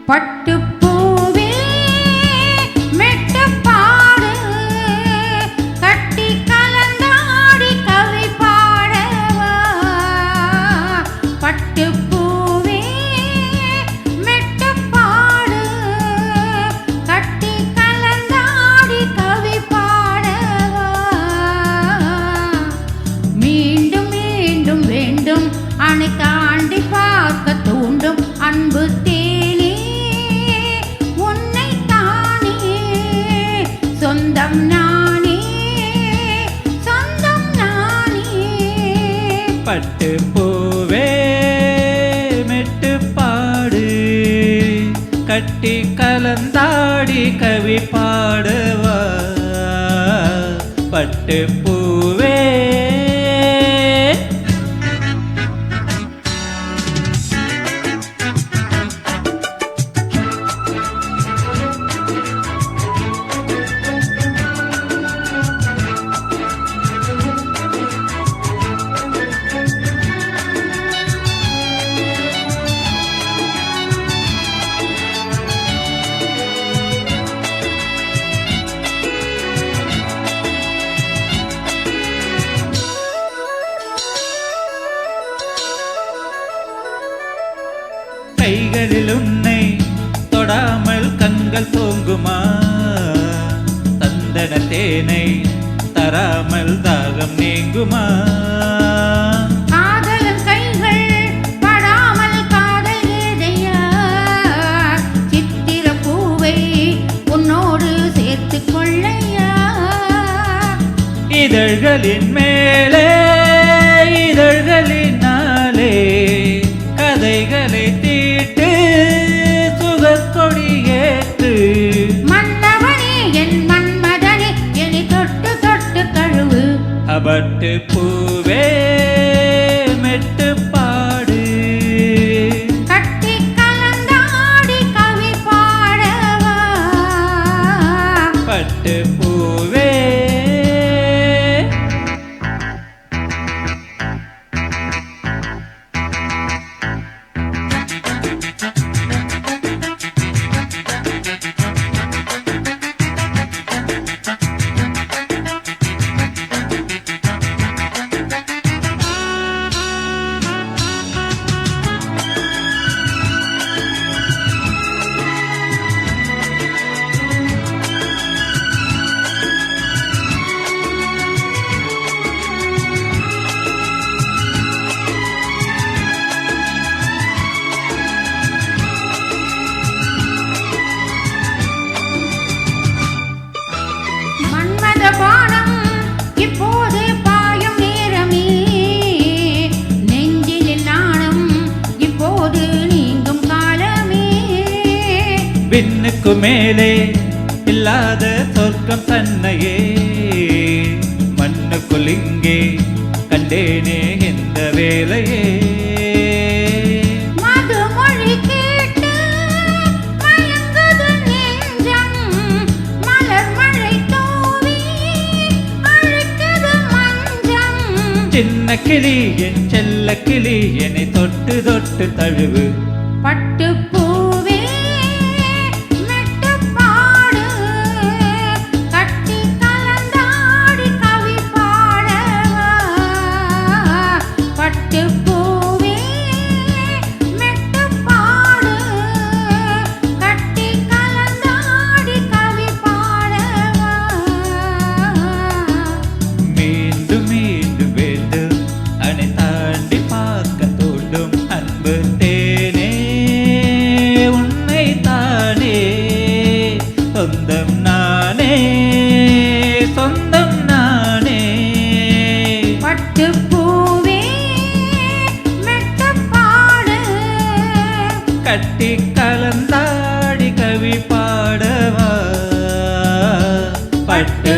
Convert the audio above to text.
பட்டுப்பூவே மெட்டுப்பாடு கட்டி கலந்தாடி கவி பாடவா பட்டுப்பூவே மெட்டுப்பாடு கட்டி கலந்தாடி கவி பாடவா மீண்டும் மீண்டும் வேண்டும் அணை தாண்டி பார்க்க தூண்டும் அன்பு சொந்தம் நானே சொந்தம் நானே பட்டு பூவே மெட்டு பாடு கட்டி கலந்தாடி கவி பாடுவா பட்டு பூவே கைகளில் உன்னை தொடாமல் கண்கள் தூங்குமா தந்தன தேனை தராமல் தாகம் நீங்குமா காதலும் கைகள் படாமல் காதல் ஏதையா சித்திர பூவை உன்னோடு சேர்த்துக் கொள்ளையா இதழ்களின் மேலே இதழ்களினாலே கதைகளை தீட்டு சுகக்கொடி ஏற்று மன்னவனே என் மன்மதனே என்னை தொட்டு தொட்டு கழுவு பட்டு பூவே மெட்டு பாடு கட்டி கலந்தாடி கவி பாடவா பட்டு பூவே பானம் இப்போது பாயும் நேரமே நெஞ்சில் நாணம் இப்போது நீங்கும் காலமே விண்ணுக்கு மேலே இல்லாத சொர்க்கம் தன்னையே மண்ணுக்குள் இங்கே கண்டேனே இந்த வேலையே மதுமொழி கேட்டு மயங்குது நெஞ்சம் மலர் மழை தூவி அழுக்குது மஞ்சம் சின்ன கிளி என் செல்ல கிளி என்னை தொட்டு தொட்டு தழுவு பட்டு பூவே மெட்டுப்பாடு கட்டி கலந்தாடி கவி பாடவா பட்டு பூவே மெட்டுப்பாடு கட்டி கலந்தாடி கவி பாடவா மீண்டும் மீண்டும் வேண்டும் அணை தாண்டி பார்க்க தோண்டும் அன்பு தேனே உன்னை தானே சொந்தம் நானே சொந்தம் நானே பட்டு பூவே மெட்டுப்பாடு கட்டி கலந்தாடி கவி பாடவா பட்டு